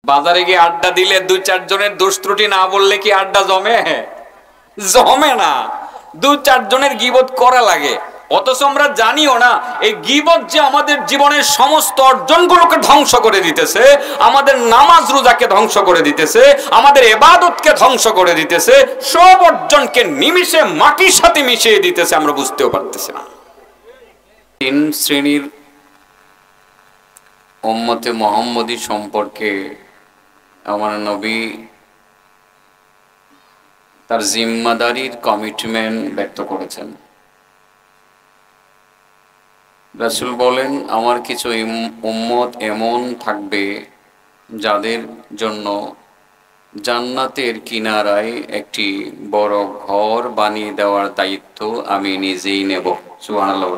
বাজারে গিয়ে আড্ডা দিলে দুই চারজনের দোষ ত্রুটি না বললে কি আড্ডা জমে? জমে না। দুই চারজনের গীবত করা লাগে, অথচ আমরা জানিও না এই গীবত যে আমাদের জীবনের সমস্ত অর্জনগুলোকে ধ্বংস করে দিতেছে, আমাদের নামাজ রোজাকে ধ্বংস করে দিতেছে, আমাদের ইবাদতকে ধ্বংস করে দিতেছে, সব অর্জনকে নিমিষে মাটির সাথে মিশিয়ে দিতেছে, আমরা বুঝতেও পারতেছি না। তিন শ্রেণীর উম্মতে মুহাম্মদী সম্পর্কে আমার নবী তার জিম্মাদারির কমিটমেন্ট ব্যক্ত করেছেন। রাসূল বলেন, আমার কিছু উম্মত এমন থাকবে যাদের জন্য জান্নাতের কিনারায় একটি বড় ঘর বানিয়ে দেওয়ার দায়িত্ব আমি নিজেই নেব। সুবহানাল্লাহ।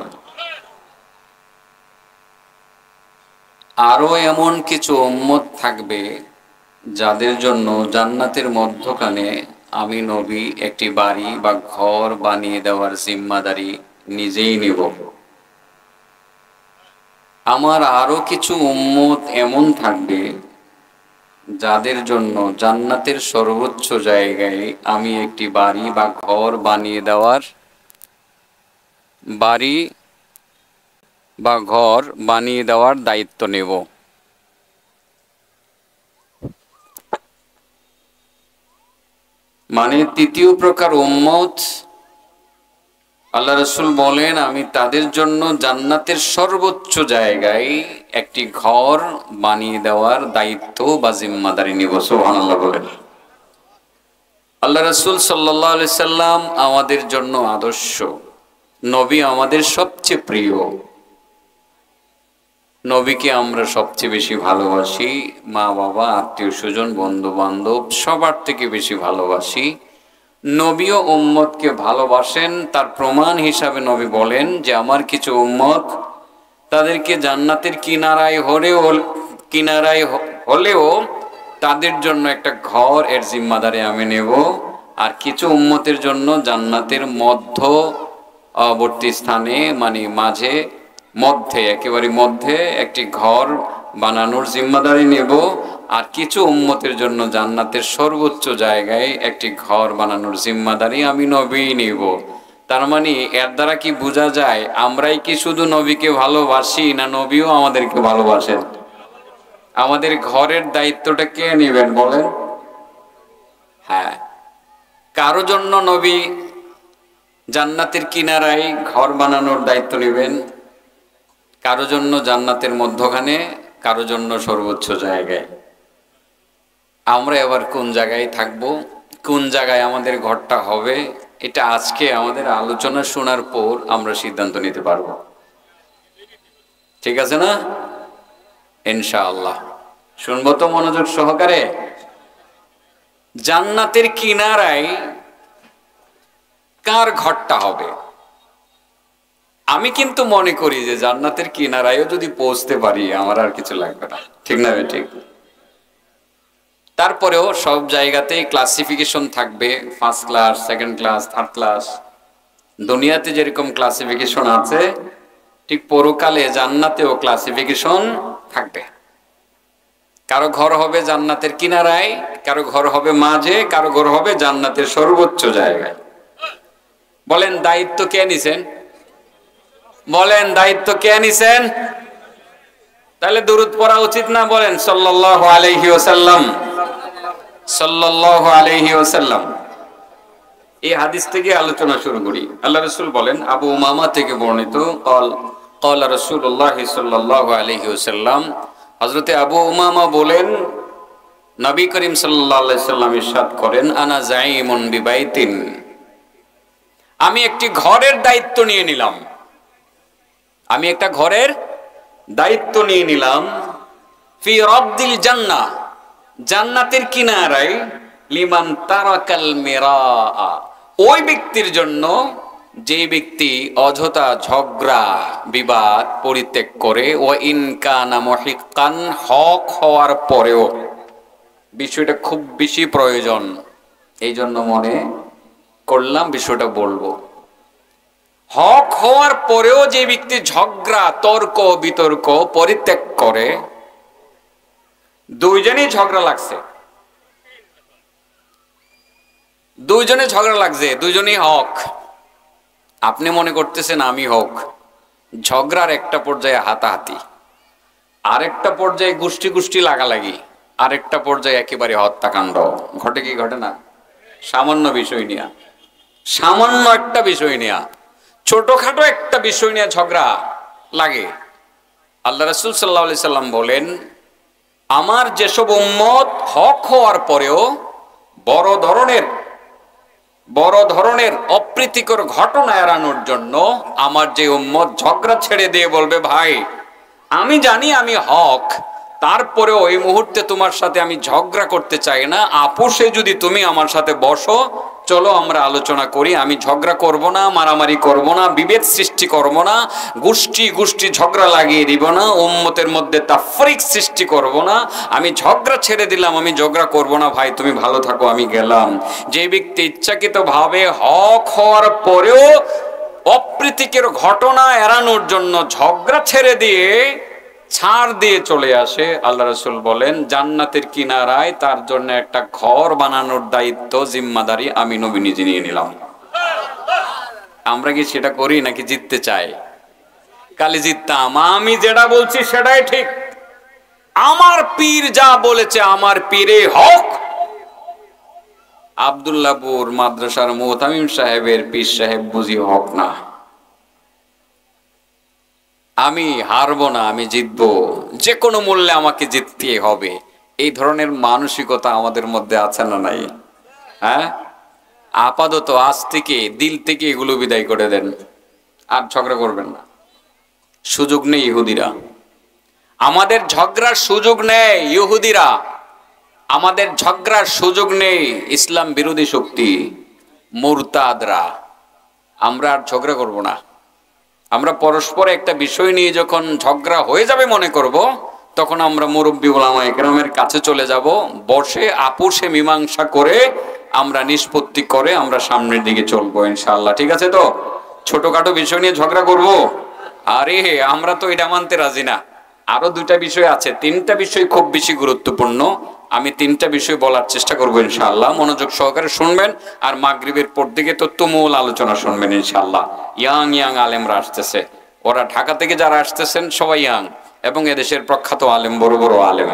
আরো এমন কিছু উম্মত থাকবে যাদের জন্য জান্নাতের মধ্যখানে আমি নবী একটি বাড়ি বা ঘর বানিয়ে দেওয়ার জিম্মাদারি নিজেই নেব। আমার আরো কিছু উম্মত এমন থাকবে যাদের জন্য জান্নাতের সর্বোচ্চ জায়গায় আমি একটি বাড়ি বা ঘর বানিয়ে দেওয়ার দায়িত্ব নেব। মানে তৃতীয় প্রকার উম্মত, আল্লাহ রাসূল বলেন, আমি তাদের জন্য জান্নাতের সর্বোচ্চ জায়গায় একটি ঘর বানিয়ে দেওয়ার দায়িত্ব বা জিম্মাদারি নিব। সুবহানাল্লাহ বলেন। আল্লাহ রাসূল সাল্লাল্লাহু আলাইহি সাল্লাম আমাদের জন্য আদর্শ, নবী আমাদের সবচেয়ে প্রিয়, নবীকে আমরা সবচেয়ে বেশি ভালোবাসি, মা বাবা আত্মীয় স্বজন বন্ধু বান্ধব সবার থেকে বেশি ভালোবাসি। নবীও উম্মতকে ভালোবাসেন, তার প্রমাণ হিসাবে নবী বলেন যে আমার কিছু উম্মত তাদেরকে জান্নাতের কিনারায় হলেও তাদের জন্য একটা ঘর এর জিম্মাদারি আমি নেব, আর কিছু উম্মতের জন্য জান্নাতের মধ্যবর্তী স্থানে মানে একেবারে মধ্যে একটি ঘর বানানোর জিম্মাদারি নেব, আর কিছু উম্মতের জন্য জান্নাতের সর্বোচ্চ জায়গায় একটি ঘর বানানোর জিম্মাদারি আমি নবী নিব। তার মানে এর দ্বারা কি বোঝা যায় আমরাই কি শুধু নবীকে ভালোবাসি, না নবীও আমাদেরকে ভালোবাসেন? আমাদের ঘরের দায়িত্বটা কে নেবেন বলেন? হ্যাঁ, কারো জন্য নবী জান্নাতের কিনারায় ঘর বানানোর দায়িত্ব নেবেন, কারো জন্য জান্নাতের মধ্যখানে, কারো জন্য সর্বোচ্চ জায়গায়। আমরা এবার কোন জায়গায় থাকবো, কোন জায়গায় আমাদের ঘরটা হবে, এটা আজকে আমাদের আলোচনা শোনার পর আমরা সিদ্ধান্ত নিতে পারবো। ঠিক আছে না? ইনশাআল্লাহ শুনবো তো মনোযোগ সহকারে। জান্নাতের কিনারায় কার ঘরটা হবে? আমি কিন্তু মনে করি যে জান্নাতের কিনারায়ও যদি পৌঁছতে পারি আমার আর কিছু লাগবে না। ঠিক না? ঠিক। তারপরেও সব জায়গাতেই ক্লাসিফিকেশন থাকবে, first class, second class, third class. দুনিয়াতে যেরকম ক্লাসিফিকেশন আছে ঠিক পরকালে জান্নাতেও ক্লাসিফিকেশন থাকবে। কারো ঘর হবে জান্নাতের কিনারায়, কারো ঘর হবে মাঝে, কারো ঘর হবে জান্নাতের সর্বোচ্চ জায়গায়। বলেন দায়িত্ব কে নিছেন? বলেন দায়িত্ব কে নিছেন? তাহলে দুরূদ পড়া উচিত না? বলেন সাল্লাল্লাহু আলাইহি ওয়াসাল্লাম, সাল্লাল্লাহু আলাইহি ওয়াসাল্লাম। এই হাদিস থেকে আলোচনা শুরু করি। আল্লাহ রাসূল বলেন, আবু উমামা থেকে বর্ণিত, ক্বালা রাসূলুল্লাহ সাল্লাল্লাহু আলাইহি ওয়াসাল্লাম, হযরতে আবু উমামা বলেন, নবী করিম সাল্লাল্লাহু আলাইহি সাল্লাম ইরশাদ করেন, আনা যাইমুন বিবাইতিন, আমি একটি ঘরের দায়িত্ব নিয়ে নিলাম, আমি একটা ঘরের দায়িত্ব নিয়ে নিলাম, ফি রাবদিল জান্নাহ, জান্নাতের কিনারায়, লিমান তারাকাল মিরাআ, ওই ব্যক্তির জন্য যে ব্যক্তি অযথা ঝগড়া বিবাদ পরিত্যাগ করে, ও ইন কানা মুহিক্কান, হক হওয়ার পরেও, বিষয়টা খুব বেশি প্রয়োজন এই জন্য মনে করলাম বিষয়টা বলবো। হক হওয়ার পরেও যে ব্যক্তি ঝগড়া তর্ক বিতর্ক পরিত্যাগ করে, দুইজনেই ঝগড়া লাগছে, দুইজনেই হক। আপনি মনে করতেছেন আমি হক। ঝগড়ার একটা পর্যায়ে হাতাহাতি, আরেকটা পর্যায়ে গোষ্ঠী গোষ্ঠী লাগালাগি, আরেকটা পর্যায়ে একেবারে হত্যাকাণ্ড। ঘটে কি ঘটে না? সামান্য বিষয় নিয়ে, সামান্য একটা বিষয় নিয়ে, ছোটখাটো একটা বিষয় নিয়ে ঝগড়া লাগে। আল্লাহ রাসূল সাল্লাল্লাহু আলাইহি সাল্লাম বলেন, আমার যেসব উম্মত হক হওয়ার পরেও বড় ধরনের অপ্রীতিকর ঘটনা এড়ানোর জন্য আমার যে উম্মত ঝগড়া ছেড়ে দিয়ে বলবে, ভাই আমি জানি আমি হক, তারপরেও এই মুহূর্তে তোমার সাথে আমি ঝগড়া করতে চাই না, আপোষে যদি তুমি আমার সাথে বসো, চলো আমরা আলোচনা করি, আমি ঝগড়া করব না, মারামারি করব না, বিভেদ সৃষ্টি করব না, গোষ্ঠী গোষ্ঠী ঝগড়া লাগিয়ে দিব না, উম্মতের মধ্যে তাফরিক সৃষ্টি করব না, আমি ঝগড়া ছেড়ে দিলাম, আমি ঝগড়া করব না, ভাই তুমি ভালো থাকো আমি গেলাম। যে ব্যক্তি ইচ্ছাকৃতভাবে হক হওয়ার পরেও অপ্রীতিকর ঘটনা এড়ানোর জন্য ঝগড়া ছেড়ে দিয়ে ছাড় দিয়ে চলে আসে, আল্লাহ রাসূল বলেন জান্নাতের কিনারায় তার জন্য একটা ঘর বানানোর দায়িত্ব জিম্মাদারি আমি নবী নিজে নিয়ে নিলাম। আমরা কি সেটা করি নাকি জিততে চাই? কালি জিততাম, আমি যেটা বলছি সেটাই ঠিক, আমার পীর যা বলেছে আমার পীরে হক। আব্দুল্লাহপুর মাদ্রাসার মুতামিম সাহেবের পীর সাহেব বুঝি হক না, আমি হারবো না, আমি জিতবো, যে কোনো মূল্যে আমাকে জিততে হবে। এই ধরনের মানসিকতা আমাদের মধ্যে আছে না নাই? হ্যাঁ, আপাতত আজ থেকে দিল থেকে এগুলো বিদায় করে দেন, আর ঝগড়া করবেন না। সুযোগ নেই ইহুদিরা, আমাদের ঝগড়ার সুযোগ নেই ইহুদিরা, আমাদের ঝগড়ার সুযোগ নেই ইসলাম বিরোধী শক্তি মুরতাদরা। আমরা আর ঝগড়া করব না। আমরা পরস্পর একটা বিষয় নিয়ে যখন ঝগড়া হয়ে যাবে মনে করব, তখন আমরা মুরব্বী ওলামা ইকরামের কাছে চলে যাব, বসে আপোষে মীমাংসা করে আমরা নিষ্পত্তি করে আমরা সামনের দিকে চলবো ইনশাআল্লাহ। ঠিক আছে তো? ছোটখাটো বিষয় নিয়ে ঝগড়া করব? আরে আমরা তো এটা মানতে রাজি না। আরো দুইটা বিষয় আছে, তিনটা বিষয় খুব বেশি গুরুত্বপূর্ণ। আমি তিনটা বিষয় বলার চেষ্টা করবো ইনশাআল্লাহ, মনোযোগ সহকারে শুনবেন। আর মাগরিবের পর দিকে তো তুমুল আলোচনা শুনবেন ইনশাআল্লাহ। ইয়াং আলেমরা আসতেছে, ওরা ঢাকা থেকে যারা আসতেছেন সবাই ইয়াং, এবং এদেশের প্রখ্যাত আলেম, বড় বড় আলেম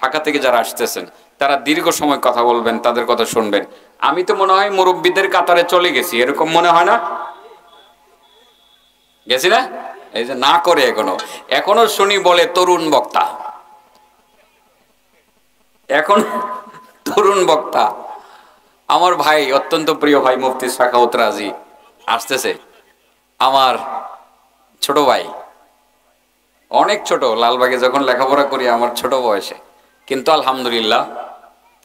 ঢাকা থেকে যারা আসতেছেন, তারা দীর্ঘ সময় কথা বলবেন, তাদের কথা শুনবেন। আমি তো মনে হয় মুরব্বীদের কাতারে চলে গেছি, এরকম মনে হয় না? গেছি না? এই যে না করে এখনো শুনি বলে তরুণ বক্তা, এখন তরুণ বক্তা। আমার ভাই, অত্যন্ত প্রিয় ভাই মুফতি সাখাওয়াত রাজি আসতেছে, আমার ছোট ভাই, অনেক ছোট, লালবাগে যখন লেখাপড়া করি আমার ছোট বয়সে, কিন্তু আলহামদুলিল্লাহ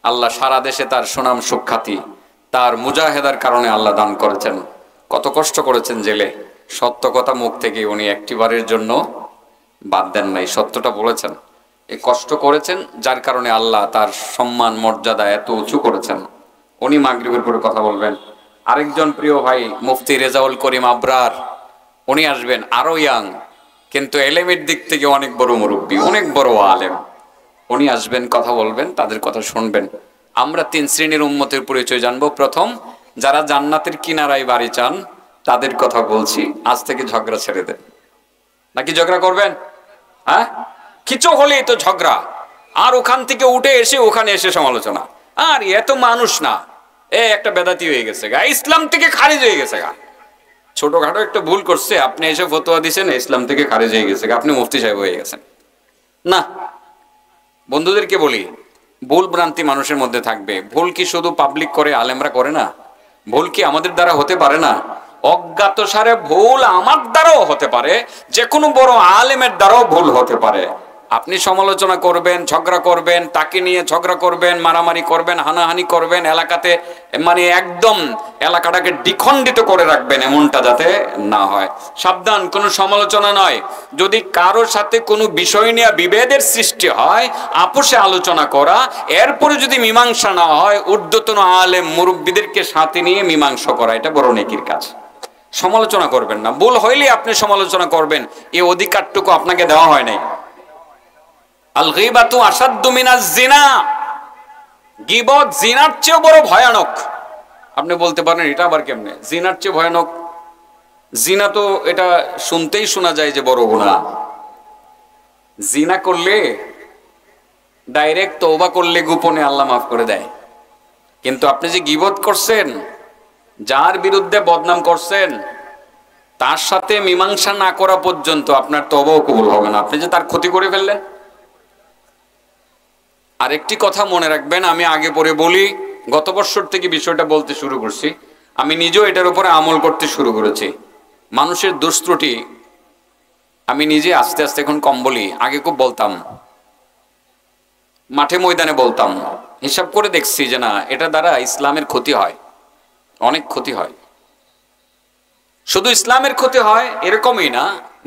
আল্লাহ সারা দেশে তার সুনাম সুখ্যাতি তার মুজাহেদার কারণে আল্লাহ দান করেছেন। কত কষ্ট করেছেন জেলে, সত্য কথা মুখ থেকে উনি একটিবারের জন্য বাদ দেন নাই, সত্যটা বলেছেন। এই কষ্ট করেছেন যার কারণে আল্লাহ তার সম্মান মর্যাদা এত উঁচু করেছেন। উনি মাগরিবের পরে কথা বলবেন। আরেকজন প্রিয় ভাই মুফতি রেজাউল করিম আবরার, উনি আসবেন, আরো ইয়াং, কিন্তু এলেমের দিক থেকে অনেক বড় মুরব্বী, অনেক বড় আলেম। উনি আসবেন, কথা বলবেন, তাদের কথা শুনবেন। আমরা তিন শ্রেণীর উম্মতের পরিচয় জানবো। প্রথম, যারা জান্নাতের কিনারায় বাড়ি চান, তাদের কথা বলছি। আজ থেকে ঝগড়া ছেড়ে দেন। নাকি ঝগড়া করবেন? হ্যাঁ, কিছু হলেই তো ঝগড়া, আর ওখান থেকে উঠে এসে ওখানে এসে সমালোচনা। আর এত মানুষ না, একটা বেদাতি হয়ে গেছে গা, ইসলাম থেকে খারিজ হয়ে গেছে গা। ছোটখাটো একটা ভুল করছে, আপনি এসে ফতোয়া দিচ্ছেন ইসলাম থেকে খারিজ হয়ে গেছে গা, আপনি মুফতি সাহেব হয়ে গেছেন। না, বন্ধুদেরকে বলি, ভুল ভ্রান্তি মানুষের মধ্যে থাকবে। ভুল কি শুধু পাবলিক করে, আলেমরা করে না? ভুল কি আমাদের দ্বারা হতে পারে না? অজ্ঞাতসারে ভুল আমার দ্বারাও হতে পারে, যে কোনো বড় আলেমের দ্বারাও ভুল হতে পারে। আপনি সমালোচনা করবেন, ঝগড়া করবেন, তাকে নিয়ে ঝগড়া করবেন, মারামারি করবেন, হানাহানি করবেন, এলাকাতে মানে একদম এলাকাটাকে দ্বিখণ্ডিত করে রাখবেন, এমনটা যাতে না হয়। সাবধান, কোনো সমালোচনা নয়। যদি কারোর সাথে কোনো বিষয় নিয়ে বিভেদের সৃষ্টি হয়, আপোষে আলোচনা করা, এরপরে যদি মীমাংসা না হয়, ঊর্ধ্বতন আলেম মুরব্বীদেরকে সাথে নিয়ে মীমাংসা করা, এটা বড় নেকির কাজ। সমালোচনা করবেন না, ভুল হইলে আপনি সমালোচনা করবেন, এই অধিকারটুকু আপনাকে দেওয়া হয় নাই। আল গীবাতু আশাদ্দু মিনাজ জিনা, গীবত জিনার চেয়ে বড় ভয়ানক। আপনি বলতে পারেন এটা আবার কেমনে, জিনার চেয়ে ভয়ানক? জিনা তো এটা শুনতেই শোনা যায় যে বড় গুনাহ। জিনা করলে ডাইরেক্ট তওবা করলে গোপনে আল্লাহ মাফ করে দেয়, কিন্তু আপনি যে গীবত করছেন, যার বিরুদ্ধে বদনাম করছেন, তার সাথে মীমাংসা না করা পর্যন্ত আপনার তওবাও কবুল হবে না। আপনি যে তার ক্ষতি করে ফেললেন। আরেকটি কথা মনে রাখবেন, আমি আগে পরে বলি, গত বছর থেকে বিষয়টা বলতে শুরু করছি, আমি নিজেও এটার উপরে আমল করতে শুরু করেছি। মানুষের দোষ ত্রুটি আমি নিজে আস্তে আস্তে এখন কম বলি, আগে খুব বলতাম, মাঠে ময়দানে বলতাম। হিসাব করে দেখছি যে না, এটা দ্বারা ইসলামের ক্ষতি হয়, অনেক ক্ষতি হয়। শুধু ইসলামের ক্ষতি হয় এরকমই না,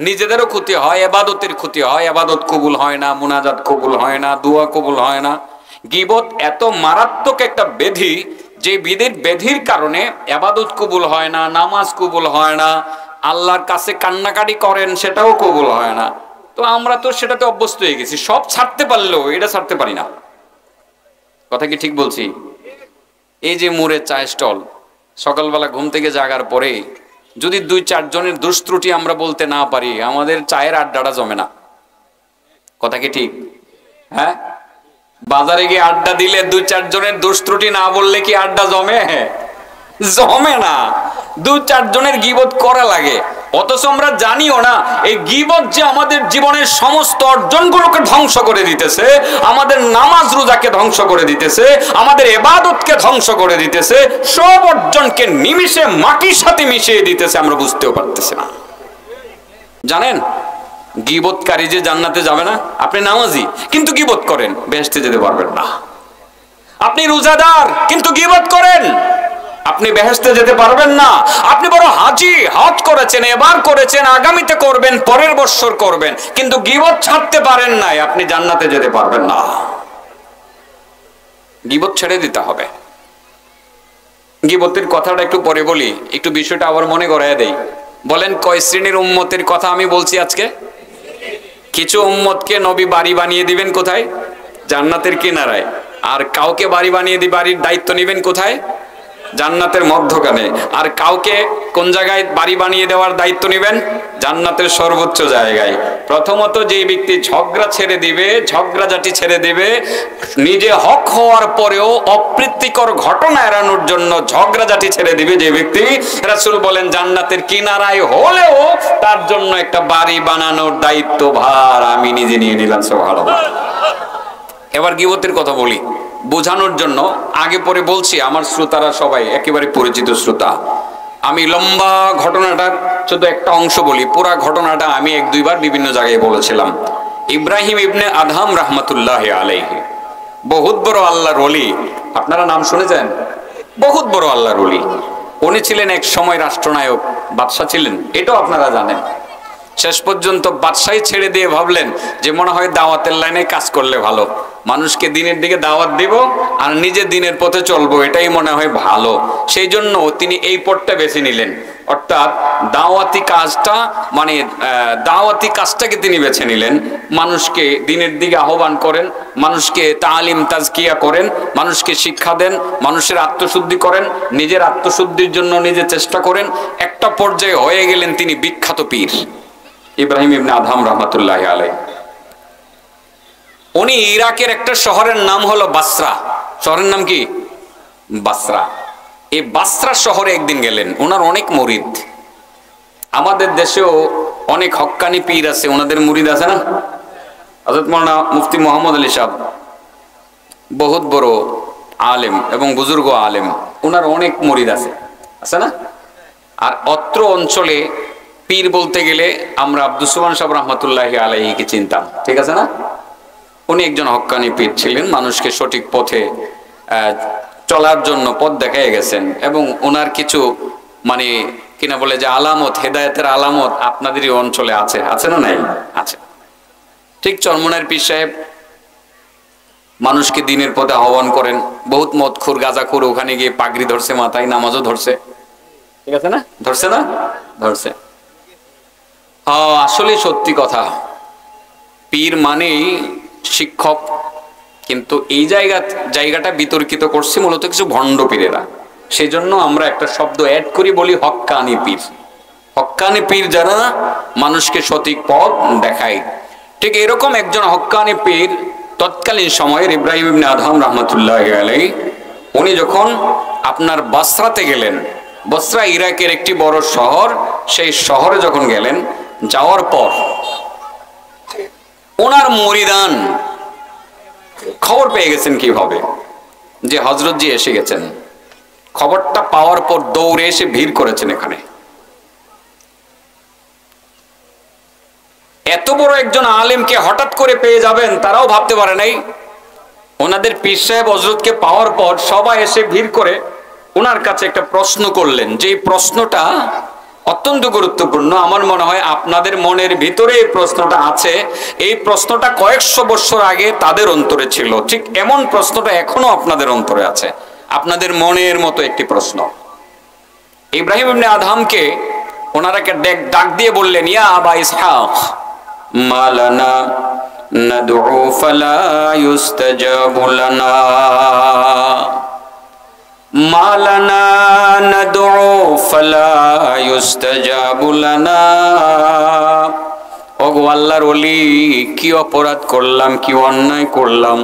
নিজেদেরও ক্ষতি হয়, ইবাদতের ক্ষতি হয়, ইবাদত কবুল হয় না, মুনাজাত কবুল হয় না, দোয়া কবুল হয় না। গীবত এত মারাত্মক একটা ব্যাধি, যে ব্যাধির কারণে ইবাদত কবুল হয় না, নামাজ কবুল হয় না, আল্লাহর কাছে কান্নাকাটি করেন সেটাও কবুল হয় না। তো আমরা তো সেটাতে অভ্যস্ত হয়ে গেছি, সব ছাড়তে পারলেও এটা ছাড়তে পারি না। কথা কি ঠিক বলছি? এই যে মোড়ে চায়ের স্টল, সকালবেলা ঘুম থেকে জাগার পরে যদি 2-4 জনের দোষ ত্রুটি আমরা বলতে না পারি, আমাদের চায়ের আড্ডাটা জমে না। কথা কি ঠিক? হ্যাঁ, বাজারে গিয়ে আড্ডা দিলে 2-4 জনের দোষ ত্রুটি না বললে কি আড্ডা জমে? জমে না। 2-4 জনের গীবত করা লাগে, অথচ আমরা জানিও না এই গীবত যে আমাদের জীবনের সমস্ত অর্জনগুলোকে ধ্বংস করে দিতেছে, আমাদের নামাজ রোজাকে ধ্বংস করে দিতেছে, আমাদের ইবাদতকে ধ্বংস করে দিতেছে, সব অর্জনকে নিমিষে মাটির সাথে মিশিয়ে দিতেছে, আমরা বুঝতেও পারতেছি না। জানেন গীবতকারী যে জান্নাতে যাবে না। আপনি নামাজি কিন্তু গীবত করেন, বেহেশতে যেতে পারবেন না। আপনি রোজাদার কিন্তু গীবত করেন, আপনি বেহেশতে যেতে পারবেন না। আপনি বড় হাজি, হজ করেছেন, এবার করেছেন, আগামীতে করবেন, পরের বছর করবেন, কিন্তু গীবত ছাড়তে পারেন নাই, আপনি জান্নাতে যেতে পারবেন না। গীবত ছেড়ে দিতে হবে। গীবতের কথাটা একটু পরে বলি, একটু বিষয়টা আবার মনে করায় দেই। বলেন কয় শ্রেণীর উম্মতের কথা আমি বলছি আজকে? কিছু উম্মতকে নবী বাড়ি বানিয়ে দিবেন কোথায়? জান্নাতের কিনারায়। আর কাউকে বাড়ি বানিয়ে বাড়ির দায়িত্ব নেবেন কোথায়? জান্নাতের মধ্যখানে। আর কাউকে কোন জায়গায় বাড়ি বানিয়ে দেওয়ার দায়িত্ব নেবেন? জান্নাতের সর্বোচ্চ জায়গায়। প্রথমত যে ব্যক্তি ঝগড়া ছেড়ে দিবে, ঝগড়াঝাটি ছেড়ে দিবে, নিজে হক হওয়ার পরেও অপ্রীতিকর ঘটনা এড়ানোর জন্য ঝগড়াঝাটি ছেড়ে দিবে যে ব্যক্তি, রাসূল বলেন জান্নাতের কিনারায় হলেও তার জন্য একটা বাড়ি বানানোর দায়িত্ব ভার আমি নিজে নিয়ে নিলাম। সুবহানাল্লাহ। এবার গীবতের কথা বলি বোঝানোর জন্য, আগে পরে বলছি, আমার শ্রোতারা সবাই একেবারে পরিচিত শ্রোতা। আমি লম্বা ঘটনাটার শুধু একটা অংশ বলি, পুরা ঘটনাটা আমি 1-2 বার বিভিন্ন জায়গায় বলেছিলাম। ইব্রাহিম ইবনে আদহাম রাহমাতুল্লাহি আলাইহি, বহুত বড় আল্লাহর ওলি। আপনারা নাম শুনেছেন? বহুত বড় আল্লাহর ওলি। উনি ছিলেন এক সময় রাষ্ট্রনায়ক, বাদশা ছিলেন, এটাও আপনারা জানেন। শেষ পর্যন্ত বাদশাহী ছেড়ে দিয়ে ভাবলেন যে মনে হয় দাওয়াতের লাইনে কাজ করলে ভালো, মানুষকে দিনের দিকে দাওয়াত দিব আর নিজে দিনের পথে চলবো, এটাই মনে হয় ভালো। সেই জন্য তিনি এই পথটা বেছে নিলেন, অর্থাৎ দাওয়াতি কাজটা, মানে দাওয়াতি কাজটাকে তিনি বেছে নিলেন। মানুষকে দিনের দিকে আহ্বান করেন, মানুষকে তালিম তাজকিয়া করেন, মানুষকে শিক্ষা দেন, মানুষের আত্মশুদ্ধি করেন, নিজের আত্মশুদ্ধির জন্য নিজে চেষ্টা করেন। একটা পর্যায়ে হয়ে গেলেন তিনি বিখ্যাত পীর ইব্রাহিম ইবনে আদহাম রাহমাতুল্লাহি আলাইহি। উনি ইরাকের একটা শহরের নাম হলো বাসরা। শহরের নাম কি? বাসরা। এই বাসরা শহরে একদিন গেলেন। ওনার অনেক মুরিদ, আমাদের দেশেও অনেক হক্কানি পীর আছে, ওনাদের মুরিদ আছে না? হযরত মাওলানা মুফতি মোহাম্মদ আলী সাহেব বহুত বড় আলেম এবং বুজুর্গ আলেম, ওনার অনেক মুরিদ আছে, আছে না? আর অত্র অঞ্চলে পীর বলতে গেলে আমরা আব্দুস সুবহান সাহেব রাহমাতুল্লাহি আলাইহিকে চিনতাম, ঠিক আছে না? উনি একজন হক্কানি পীর ছিলেন, মানুষকে সঠিক পথে চলার জন্য পথ দেখায় গেছেন, এবং ওনার কিছু মানে কিনা বলে যে আলামত, হেদায়েতের আলামত আপনাদেরই অঞ্চলে আছে, আছে না? নাই? আছে। ঠিক চরমনার পীর সাহেব মানুষকে দিনের পথে আহ্বান করেন। বহুত মদখোর গাঁজাখোর ওখানে গিয়ে পাগড়ি ধরছে মাথায়, নামাজও ধরছে, ঠিক আছে না? ধরছে না? ধরছে। আসলে সত্যি কথা, পীর মানেই শিক্ষক, কিন্তু এই জায়গাটা বিতর্কিত করছে মূলত কিছু ভণ্ড পীরেরা। সেই জন্য আমরা একটা শব্দ অ্যাড করি, বলি হক্কানি পীর। হক্কানি পীর যারা মানুষকে সঠিক পথ দেখায়। ঠিক এরকম একজন হক্কানি পীর তৎকালীন সময়ের ইব্রাহিম ইবনে আদহাম রাহমাতুল্লাহি আলাইহি, উনি যখন আপনার বাসরাতে গেলেন, বসরা ইরাকের একটি বড় শহর, সেই শহরে যখন গেলেন, যাওয়ার পর ওনার মুরিদান খবর পেয়ে গেছেন কিভাবে যে হযরত জি এসে গেছেন। খবরটা পাওয়ার পর দৌড়ে এসে ভিড় করেছেন এখানে। এত বড় একজন আলেমকে হঠাৎ করে পেয়ে যাবেন তারাও ভাবতে পারে নাই। ওনাদের পীর সাহেব হযরতকে পাওয়ার পর সবাই এসে ভিড় করে ওনার কাছে একটা প্রশ্ন করলেন, যে প্রশ্নটা অত্যন্ত গুরুত্বপূর্ণ। আমার মনে হয় আপনাদের মনের ভিতরে এই প্রশ্নটা আছে। এই প্রশ্নটা কয়েকশো বছর আগে তাদের অন্তরে ছিল, ঠিক এমন প্রশ্নটা এখনো আপনাদের অন্তরে আছে। আপনাদের মনের মতো একটি প্রশ্ন। ইব্রাহিম ইবনে আদহামকে ওনারা ডাক দিয়ে বললেন, ইয়া আবা ইসহাক মালানা নাদউ ফালা ইউস্তাজাবু লানা, মালানা নাদউ ফালা ইউস্তাজাবু লানা। ওগো আল্লাহর ওলি, কি অপরাধ করলাম, কি অন্যায় করলাম?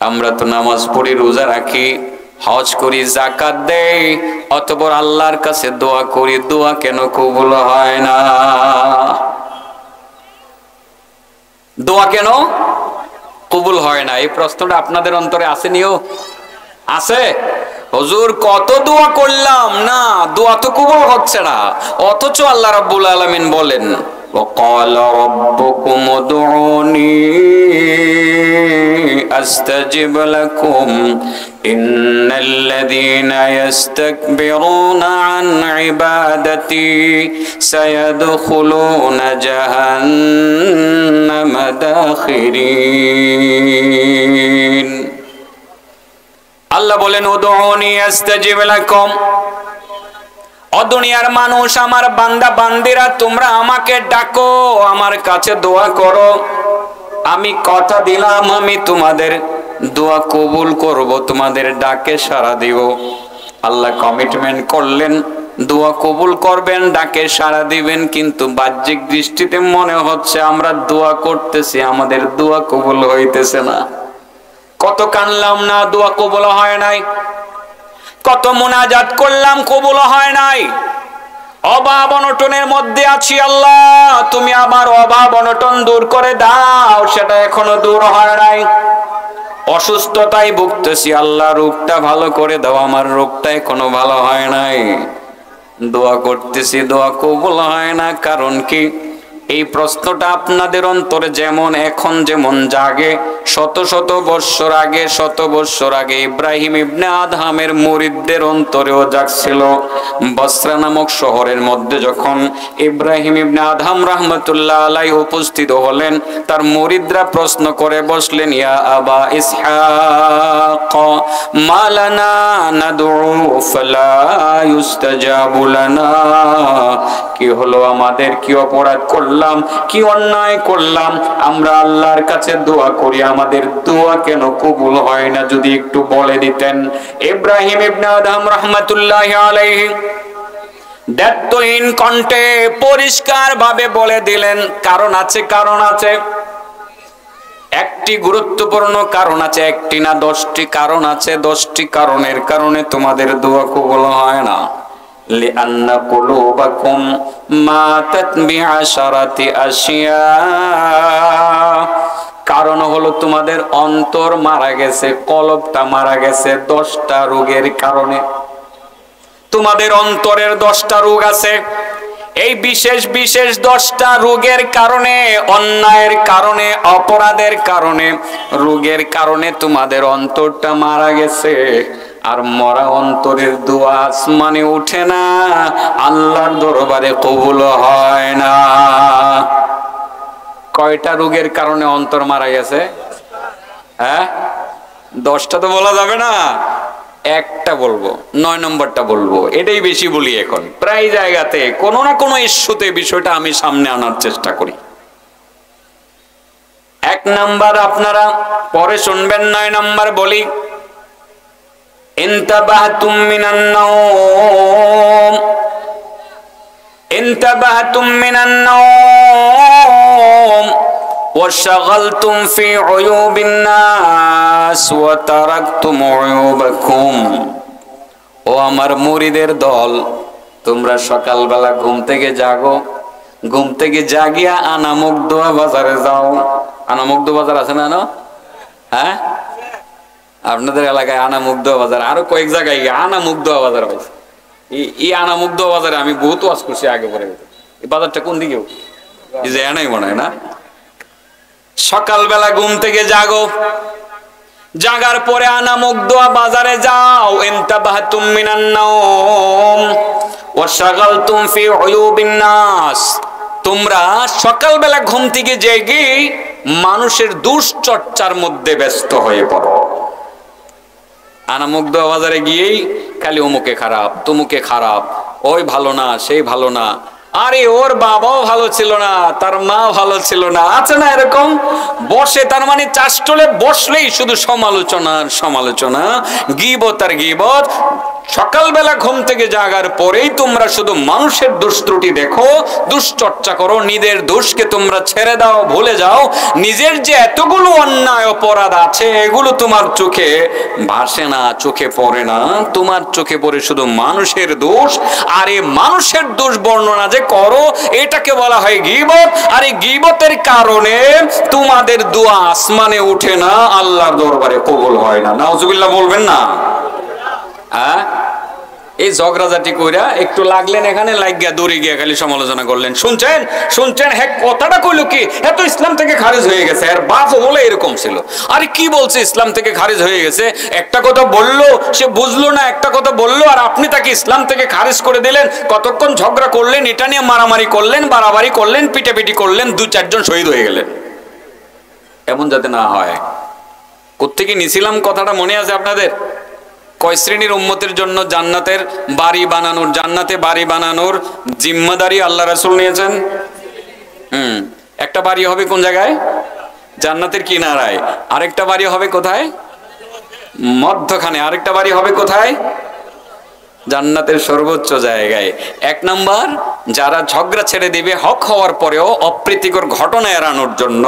আমরা তো নামাজ পড়ি, রোজা রাখি, হজ করি, যাকাত দেই, অতঃপর আল্লাহর কাছে দোয়া করি, দোয়া কেন কবুল হয় না? দোয়া কেন কবুল হয় না? এই প্রশ্নটা আপনাদের অন্তরে আসেনিও? আছে? হুজুর কত দোয়া করলাম, না দোয়া তো কবুল হচ্ছে না। অথচ আল্লাহ রাব্বুল আলামিন বলেন, وقال ربكم ادعوني أستجب لكم إن الذين يستكبرون عن عبادتي سيدخلون جهنم داخرين। আল্লাহ বলেন, উদউনি আস্তাজিব লাকুম। ও দুনিয়ার মানুষ, আমার বান্দা বান্দিরা, তোমরা আমাকে ডাকো, আমার কাছে দোয়া করো। আমি কথা দিলাম, আমি তোমাদের দোয়া কবুল করব, তোমাদের ডাকে সাড়া দিব। আল্লাহ কমিটমেন্ট করলেন দোয়া কবুল করবেন, ডাকে সাড়া দিবেন। কিন্তু বাহ্যিক দৃষ্টিতে মনে হচ্ছে আমরা দোয়া করতেছি, আমাদের দোয়া কবুল হইতেছে না। কত কানলাম না, দোয়া কবুল হয় নাই। কত মুনাজাত করলাম, কবুল হয় নাই। অভাব অনটনের মধ্যে আছি, আল্লাহ তুমি আমার অভাব অনটন দূর করে দাও, সেটা এখনো দূর হয় নাই। অসুস্থতায় ভুগতেছি, আল্লাহ রোগটা ভালো করে দাও, আমার রোগটা এখনো ভালো হয় নাই। দোয়া করতেছি, দোয়া কবুল হয় না। কারণ কি? এই প্রশ্নটা আপনাদের অন্তরে যেমন এখন যেমন জাগে, শত শত বৎসর আগে, শত বৎসর আগে ইব্রাহিম ইবনে আদহামের মুরিদদের অন্তরেও জাগছিল। বসরা নামক শহরের মধ্যে যখন ইব্রাহিম ইবনে আদহাম রাহমাতুল্লাহ আলাইহি উপস্থিত হলেন, তার মুরিদরা প্রশ্ন করে বসলেন, ইয়া আবা ইসহাক মালানা নাদউ ফালা ইউস্তাজাবু লানা। কি হলো আমাদের? কি অপরাধ করলাম, কি অন্যায় করলাম? আমরা আল্লাহর কাছে দোয়া করি, আমাদের দোয়া কেন কবুল হয় না? যদি একটু বলে দিতেন। ইব্রাহিম ইবনে আদহাম রাহমাতুল্লাহি আলাইহি দায়িত্বহীন কণ্ঠে পরিষ্কার ভাবে বলে দিলেন, কারণ আছে, কারণ আছে। একটি গুরুত্বপূর্ণ কারণ আছে, একটি না 10টি কারণ আছে। 10টি কারণের কারণে তোমাদের দোয়া কবুল হয় না। লিআন্না কুলুবাকুম মাতাত বিআশারাতি আশিয়া। কারণ হলো তোমাদের অন্তর মারা গেছে, কলবটা মারা গেছে 10টা রোগের কারণে। তোমাদের অন্তরের 10টা রোগ আছে। এই বিশেষ বিশেষ 10টা রোগের কারণে, অন্যায়ের কারণে, অপরাধের কারণে, রোগের কারণে তোমাদের অন্তরটা মারা গেছে। আর মরা অন্তরের দোয়া আসমানে উঠে না, আল্লাহর দরবারে কবুল হয় না। কয়টা রোগের কারণে অন্তর মারা গেছে? হ্যাঁ, 10টা তো বলা যাবে না, একটা বলবো, 9 নম্বরটা বলবো। এটাই বেশি বলি এখন। প্রায় জায়গাতে কোনো না কোনো ইস্যুতে বিষয়টা আমি সামনে আনার চেষ্টা করি। এক নাম্বার আপনারা পরে শুনবেন, 9 নাম্বার বলি, ইনতাবাহতুম মিনান নাওম, ইনতাবাহতুম মিনান নাওম ওয়াশাগালতুম ফি উয়ুবিন নাস ওয়া তারাকতুম উয়ুবাকুম। ও আমার মুরিদের দল, তোমরা সকালবেলা ঘুম থেকে জাগো, ঘুম থেকে জাগিয়া আনামুগদোয়া বাজারে যাও। আনামুগদোয়া বাজার আছে না? হ্যাঁ, আপনাদের এলাকায় আনামুগদোয়া বাজার, আরো কয়েক জায়গায় আনামুগদোয়া বাজার হয়েছে। এই আনামুগদোয়া বাজারে আমি বহুত ওয়াজ করছি আগে পরে। এই বাজারটা কোন দিকে? এই যে এনাই মনে হয় না। সকালবেলা ঘুম থেকে জাগো, জাগার পরে আনামুগদোয়া বাজারে যাও। ইনতাবাহতুম মিনান নাওম ওয়া শাগালতুম ফি উয়ুবিন নাস, তোমরা সকালবেলা ঘুম থেকে জেগে মানুষের দুশ্চর্চার মধ্যে ব্যস্ত হয়ে পড়ো। আনামুগদোয়া বাজারে গিয়েই খালি অমুকে খারাপ, তমুকে খারাপ, ওই ভালো না, সেই ভালো না, আরে ওর বাবাও ভালো ছিল না, তার মা ভালো ছিল না, আছে না এরকম? বসে, তার মানে চাষটলে বসলেই শুধু সমালোচনা আর সমালোচনা, গীবত আর গীবত। সকালবেলা ঘুম থেকে জাগার পরেই তোমরা শুধু মানুষের দোষ ত্রুটি দেখো, দুশ্চর্চা করো, নিজের দোষকে তোমরা ছেড়ে দাও, ভুলে যাও। নিজের যে এতগুলো অন্যায় অপরাধ আছে এগুলো তোমার চোখে ভাসে না, চোখে পড়ে না, তোমার চোখে পড়ে শুধু মানুষের দোষ। আর এই মানুষের দোষ বর্ণনা যে করো, এটাকে বলা হয় গীবত। আর এই গীবতের কারণে তোমাদের দোয়া আসমানে উঠে না, আল্লাহর দরবারে কবুল হয় না। নাউজুবিল্লাহ বলবেন না? হ্যাঁ, এই ঝগড়াঝাটি কইরা একটু লাগলেন, এখানে লাগিয়া দৌড়ে গিয়ে খালি সমালোচনা করলেন। শুনছেন শুনছেন, হ্যাঁ কথাটা কইলো কি, এত ইসলাম থেকে খারিজ হয়ে গেছে, আর বাপ বলে এরকম ছিল। আরে কি বলছে ইসলাম থেকে খারিজ হয়ে গেছে? একটা কথা বললো, সে বুঝলো না, একটা কথা বললো, আর আপনি তাকে ইসলাম থেকে খারিজ করে দিলেন। কতক্ষণ ঝগড়া করলেন, এটা নিয়ে মারামারি করলেন, বাড়াবাড়ি করলেন, পিটাপিটি করলেন, 2-4 জন শহীদ হয়ে গেলেন। এমন যাতে না হয়। কোত্থেকে নিছিলাম কথাটা মনে আছে আপনাদের? কয় শ্রেণীর উম্মতের জন্য জান্নাতের বাড়ি বানানোর, জান্নাতে বাড়ি বানানোর জিম্মাদারি আল্লাহ রাসূল নিয়েছেন? একটা বাড়ি হবে কোন জায়গায়? জান্নাতের কিনারায়। আরেকটা বাড়ি হবে কোথায়? মধ্যখানে। আরেকটা বাড়ি হবে কোথায়? জান্নাতের সর্বোচ্চ জায়গায়। 1 নাম্বার, যারা ঝগড়া ছেড়ে দিবে হক হওয়ার পরেও অপ্রীতিকর ঘটনা এড়ানোর জন্য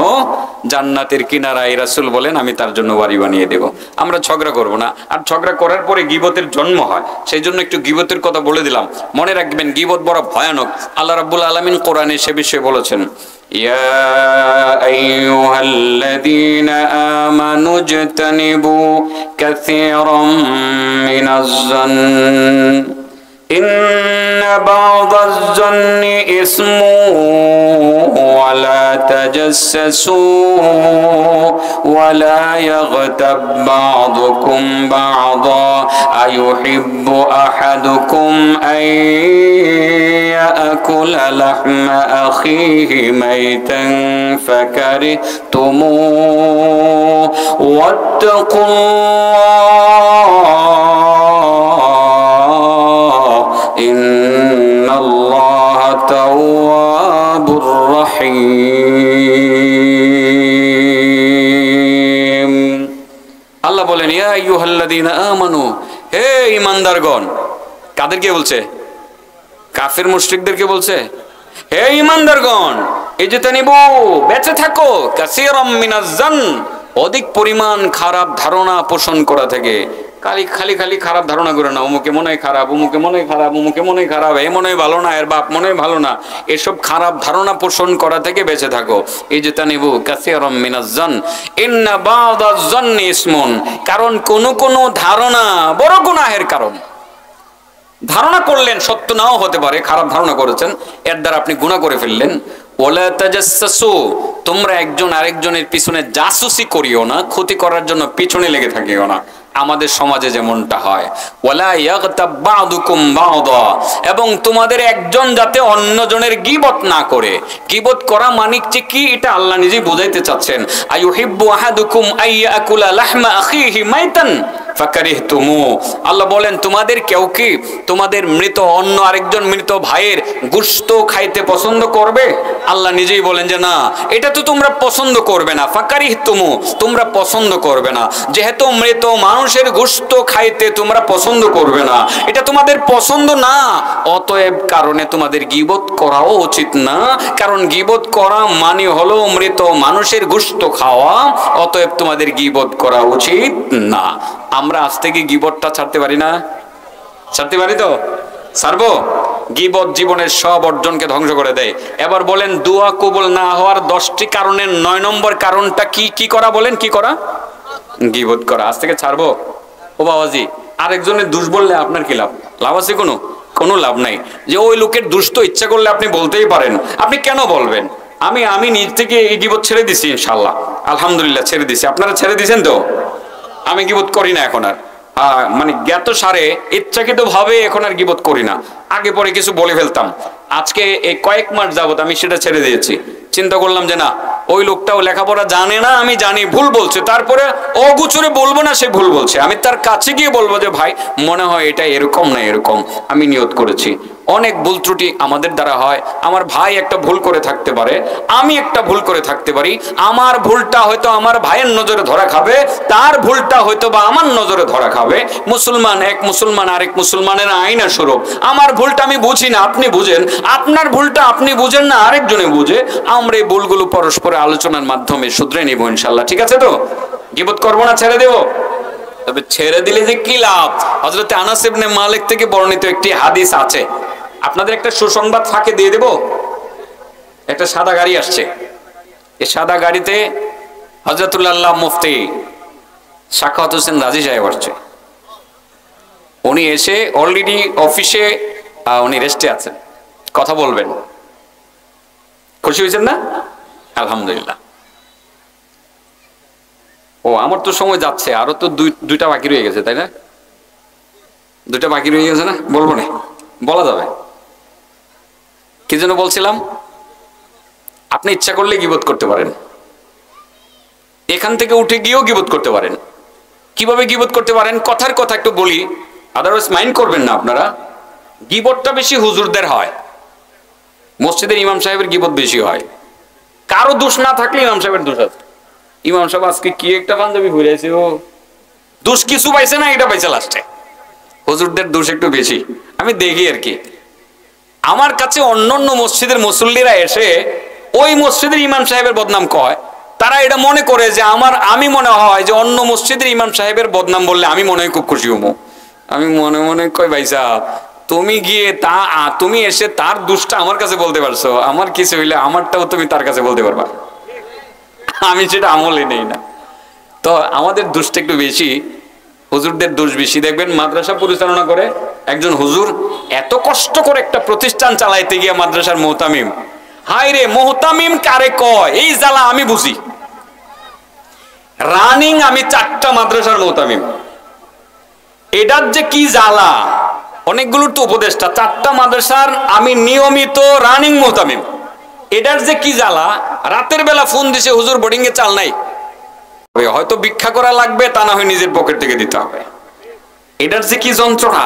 জান্নাতের কিনারায় রাসূল বলেন আমি তার জন্য বাড়ি বানিয়ে দেব। আমরা ঝগড়া করব না, আর ঝগড়া করার পরে গীবতের জন্ম হয়, সেই জন্য একটু গীবতের কথা বলে দিলাম। মনে রাখবেন গীবত বড় ভয়ানক। আল্লাহ রাব্বুল আলামিন কোরআনে সে বিষয়ে বলেছেন, ইয়া আইয়ুহাল্লাযীনা আমানু ইজতানিবু কাসীরাম মিনাজ জান্ন ইন্না বা'দাজ জান্নি ইসমু ওয়া লা তাজাসসু ওয়া লা ইয়াগতাব বা'দুকুম বা'দা আইয়ুহিব্বু আহাদুকুম আন ইয়াকুলা লাহমা আখিহি মাইতান ফাকারিহতুমুহু ওয়াত্তাকুল্লাহ ইন্নাল্লাহা তাওয়াবুর রহিম। আল্লাহ বলেন ইয়া আইয়ুহাল্লাযীনা আমানু, হে ঈমানদারগণ। কাদেরকে বলছে? কাফির মুশরিকদেরকে বলছে। হে ঈমানদারগণ, ইজতানিবু, বেঁচে থাকো, কাসীরাম মিনাজ জান্ন, অধিক পরিমাণ খারাপ ধারণা পোষণ করা থেকে। খালি খারাপ ধারণা করে না, অমুকে মনে হয় খারাপ, অমুকে মনে হয় খারাপ, অমুকে মনে হয় খারাপ, এ মনে হয় ভালো না, এর বাপ মনে হয় ভালো না, এসব খারাপ ধারণা পোষণ করা থেকে বেঁচে থাকো। ইজতানিবু কাসীরাম মিনাজ জান্ন ইন্না বা'দাজ জান্নি ইসমুন, কারণ কোন ধারণা বড় গুনাহের কারণ। ধারণা করলেন, সত্য নাও হতে পারে, খারাপ ধারণা করেছেন, এর দ্বারা আপনি গুনাহ করে ফেললেন। ওয়ালা তাজাসসু, তোমরা একজন আরেকজনের পিছনে জাসুসি করিও না, ক্ষতি করার জন্য পিছনে লেগে থাকিও না। আমাদের সমাজে যেমনটা হয়। ওয়ালা ইয়াগতাব বা'দুকুম বা'দা, এবং তোমাদের একজন যাতে অন্যজনের গীবত না করে। গীবত করা মানে কি, এটা আল্লাহ নিজেই বোঝাইতে চাচ্ছেন। আইয়ুহিব্বু আহাদুকুম আইয়াকুলা লাহমা আখিহি মাইতান ফাকারিহতুমু। আল্লাহ বলেন তোমাদের কেউ কি তোমাদের মৃত অন্য আরেকজন মৃত ভাইয়ের গোশত খাইতে পছন্দ করবে? আল্লাহ নিজেই বলেন যে না, এটা তো তোমরা পছন্দ করবে না। ফাকারিহতুমু, তোমরা পছন্দ করবে না, যেহেতু মৃত মানুষের গোশত খাইতে তোমরা পছন্দ করবে না, এটা তোমাদের পছন্দ না, অতএব কারণে তোমাদের গীবত করাও উচিত না, কারণ গীবত করা মানে হলো মৃত মানুষের গোশত খাওয়া, অতএব তোমাদের গীবত করা উচিত না। আমরা আজ থেকে গীবতটা ছাড়তে পারি না? ছাড়তে পারি তো? ছাড়বো? গীবত জীবনের সব অর্জনকে ধ্বংস করে দেয়। এবার বলেন দোয়া কবুল না হওয়ার 10টি কারণের 9 নম্বর কারণটা কি? কি করা বলেন? কি করা? গীবত করা। আজ থেকে ছাড়বো? ও বাবাজি, আরেকজনের দোষ বললে আপনার কি লাভ? লাভ আছে কোনো? কোনো লাভ নাই। যে ওই লোকের দোষ তো ইচ্ছা করলে আপনি বলতেই পারেন, আপনি কেন বলবেন? আমি নিজ থেকে এই গীবত ছেড়ে দিছি, ইনশাআল্লাহ, আলহামদুলিল্লাহ ছেড়ে দিছি। আপনারা ছেড়ে দিছেন তো? আমি গীবত করি না এখন আর, মানে জ্ঞাত সারে ইচ্ছাকৃত ভাবে এখন আর গীবত করি না। আগে পরে কিছু বলে ফেলতাম, আজকে এই কয়েক মাস যাবত আমি সেটা ছেড়ে দিয়েছি। চিন্তা করলাম যে না, ওই লোকটাও লেখাপড়া জানে না, আমি জানি, ভুল বলছে, তারপরে অগুচরে বলবো না সে ভুল বলছে, আমি তার কাছে গিয়ে বলবো যে ভাই মনে হয় এটা এরকম না এরকম, আমি নিয়ত করেছি। অনেক ভুল ত্রুটি আমাদের দ্বারা হয়। আমার ভাই একটা ভুল করে থাকতে পারে, আমি একটা ভুল করে থাকতে পারি। আমার ভুলটা হয়তো আমার ভাইয়ের নজরে ধরা খাবে, তার ভুলটা হয়তো বা আমার নজরে ধরা খাবে। মুসলমান এক মুসলমান আরেক মুসলমানের আইনা স্বরূপ। আমার ভুলটা আমি বুঝি না, আপনি বুঝেন, আপনার ভুলটা আপনি বুঝেন না, আরেকজনে বুঝে। আমরা এই ভুলগুলো পরস্পর আলোচনার মাধ্যমে শুধরে নিব ইনশাআল্লাহ। ঠিক আছে তো? গীবত করবো না, ছেড়ে দেব? তবে ছেড়ে দিলে যে কি লাভ? হযরত আনাস ইবনে মালিক থেকে বর্ণিত একটি হাদিস আছে, আপনাদের একটা সুসংবাদ ফাঁকে দিয়ে দেব। একটা সাদা গাড়ি আসছে, এই সাদা গাড়িতে হযরতুল্লাহ মুফতি সাখাওয়াত হোসেন রাজি সাহেব আসছে। উনি এসে অলরেডি অফিসে উনি রেস্টে আছেন, কথা বলবেন। খুশি হয়েছেন না? আলহামদুলিল্লাহ। ও আমার তো সময় যাচ্ছে, আরো তো দুইটা বাকি রয়ে গেছে, তাই না? দুইটা বাকি রয়ে গেছে না? বলবো না, বলা যাবে। কি জন্য বলছিলাম? আপনি ইচ্ছা করলে গীবত করতে পারেন, এখান থেকে উঠে গিয়েও গীবত করতে পারেন। কিভাবে গীবত করতে পারেন? কথার কথা একটু বলি, আদারওয়াইজ মাইন্ড করবেন না আপনারা। গীবতটা বেশি হুজুরদের হয়, মসজিদের ইমাম সাহেবের গীবত বেশি হয়। কারো দোষ না থাকলে ইমাম সাহেবের দোষ আছে। ইমাম সাহেব আজকে কি একটা পাঞ্জাবি ঘুরেছে, ও দোষ কিছু পাইছে না, এটা পাইছে লাস্টে। হুজুরদের দোষ একটু বেশি, আমি দেখি আর কি। আমার কাছে অন্যান্য মসজিদের মুসল্লিরা এসে ওই মসজিদের ইমাম সাহেবের বদনাম কয়, তারা এটা মনে করে যে আমি মনে হয় যে অন্য মসজিদের ইমাম সাহেবের বদনাম বললে আমি মনে হয় খুব খুশি হবো। আমি মনে মনে কই ভাই সাহেব, তুমি গিয়ে তুমি এসে তার দোষটা আমার কাছে বলতে পারছো, আমার কিছু হইলে আমারটাও তুমি তার কাছে বলতে পারবা। আমি সেটা আমলে নেই না। তো আমাদের দোষটা একটু বেশি, হুজুরদের দোষ বেশি। দেখবেন মাদ্রাসা পরিচালনা করে একজন হুজুর, এত কষ্ট করে একটা প্রতিষ্ঠান চালাইতে গিয়ে মাদ্রাসার মুহতামিম, হায় রে মুহতামিম কারে কয় এই জ্বালা আমি বুঝি। রানিং আমি 4টা মাদ্রাসার মুহতামিম, এটার যে কি জ্বালা। অনেকগুলো তো উপদেষ্টা, 4টা মাদ্রাসার আমি নিয়মিত রানিং মুহতামিম, এটার যে কি জ্বালা। রাতের বেলা ফোন দিছে, হুজুর বোর্ডিং এ চাল নাই, হয়তো ভিক্ষা করা লাগবে, তা না হয় নিজের পকেট থেকে দিতে হবে। এটার যে কি যন্ত্রণা।